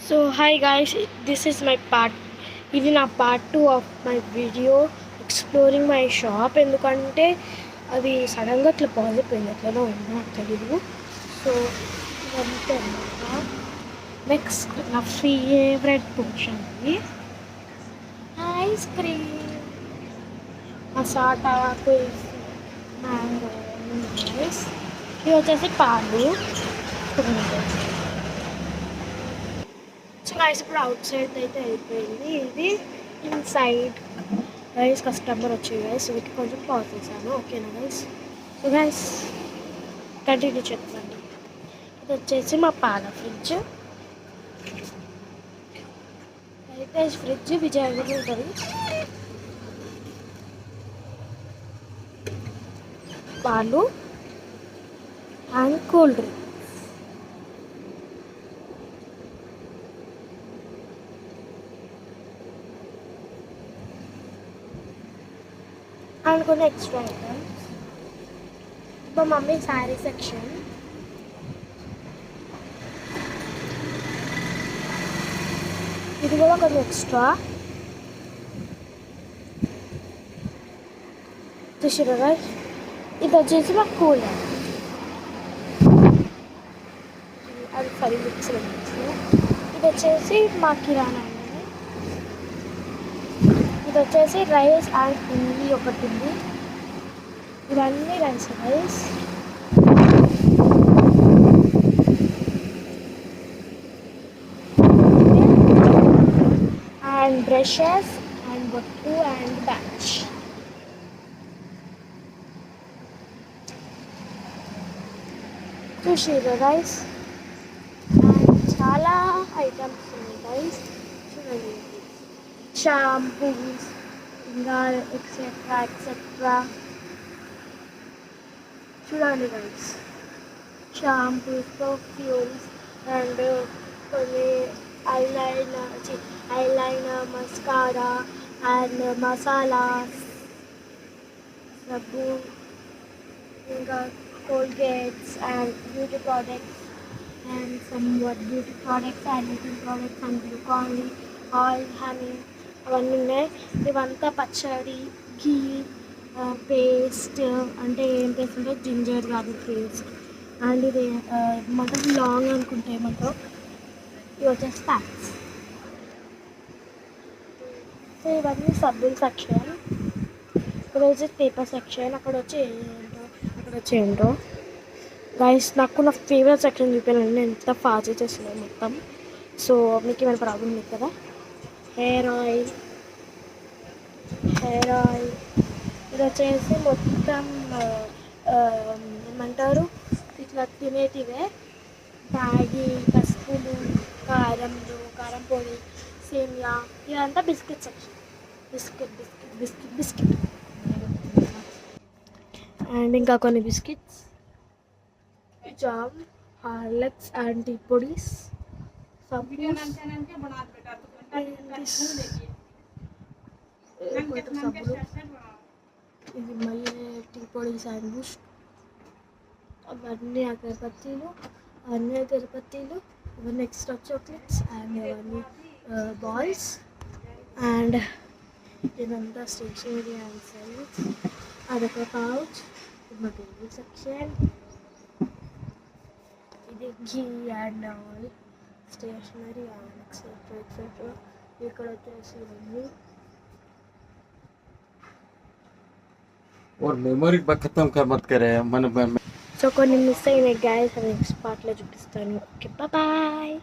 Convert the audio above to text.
So hi guys, this is my part. ఇది నా part 2 of my video exploring my shop. ఎందుకంటే అది సడన్గా ఇట్లా పాజ్ అయిపోయింది, ఎట్లనో ఉందో నాకు తెలీదు. సో ఇదంతా నెక్స్ట్ నా ఫేవరెట్ పోర్షన్ ఇది ఐస్ క్రీమ్, మసాటా కుల్ఫీ, మ్యాంగో, ఇది వచ్చేసి పాలు. సో గైస్ ఇప్పుడు అవుట్ సైడ్ అయితే అయిపోయింది. ఇది ఇన్సైడ్ గైస్ కస్టమర్ వచ్చి గైస్ వీటికి కొంచెం పాజ్ చేశాను. ఓకేనా గైస్? సో గైస్ కంటిన్యూ చెప్తాను. ఇది వచ్చేసి మా పాల ఫ్రిడ్జ్. అయితే ఫ్రిడ్జ్ విజయవాడలో ఉంటుంది. పాలు అండ్ కూల్ డ్రింక్. అండ్ కొన్ని ఎక్స్ట్రా ఐటమ్స్. మా మమ్మీ శారీ సెక్షన్. ఇది కూడా కొంచెం ఎక్స్ట్రా. చూసారా, ఇది వచ్చేసి మా కూలర్. అది సరి మిక్స్. ఇది వచ్చేసి మా కిరాణా. ఇది వచ్చేసి రైస్ అండ్ పిండి ఒకటి ఉంది. ఇవన్నీ రైస్ అండ్ బ్రషెస్ అండ్ బొట్టు అండ్ బ్యాచ్. చూసిరా రైస్ అండ్ చాలా ఐటమ్స్ ఉన్నాయి రైస్. చూడండి, షాంపూస్ ఇంకా ఎక్సెట్రా ఎక్సెట్రా. చూడండి గైస్, షాంపూస్, పర్ఫ్యూమ్స్ అండ్ కొన్ని ఐలైనర్, మస్కారా అండ్ మసాలాస్, సబ్బు, ఇంకా Colgates and beauty products and some beauty products and little products and Glucon, oil, honey అవన్నీ ఉన్నాయి. ఇవంతా పచ్చడి, ఘీ పేస్ట్. అంటే ఏం పేస్ట్ అంటే జింజర్ గార్లిక్ పేస్ట్. అండ్ ఇది మొత్తం లాంగ్ అనుకుంటే ఏమంటారు. ఇవి వచ్చేసి ప్యాక్స్. సో ఇవన్నీ సబ్బుల సెక్షన్. ఇక్కడ వచ్చి పేపర్ సెక్షన్. అక్కడ వచ్చి ఏంటో గైస్, నాకు నా ఫేవరెట్ సెక్షన్ చూపానండి. నేను ఎంత ఫాస్ట్ చేస్తున్నాను మొత్తం. సో మీకు ఏమైనా ప్రాబ్లం లేదు కదా. Hair oil. ఇది వచ్చేసి మొత్తం ఏమంటారు ఇట్లా తినేటివే. మ్యాగీ, పసుపులు, కారం పొడి, సేమియా. ఇదంతా బిస్కెట్ సెక్షన్. బిస్కెట్ అండ్ ఇంకా కొన్ని biscuits, jam, Horlicks and tea పొడిస్. సబ్బులు. ఇది మళ్ళీ టీ పొడి, శాండ్విచ్, అవన్నీ అగరబత్తీలు, ఇవన్నీ ఎక్స్ట్రా చాక్లెట్స్ అండ్ ఇవన్నీ బాల్స్. అండ్ ఇదంతా స్టేషనరీ అండ్ సెల్స్. అదొక పౌచ్. ఇది మా టేబుల్ సెక్షన్. ఇది ghee and oil, stationery and etcetera. ఇక్కడ వచ్చేసి ఇవన్నీ. और मेमोरी खत्म कर मत करे मन। సో కొన్ని మిస్ అయినాయి గైస్, అది నెక్స్ట్ పార్ట్లో చూపిస్తాను. Okay, bye.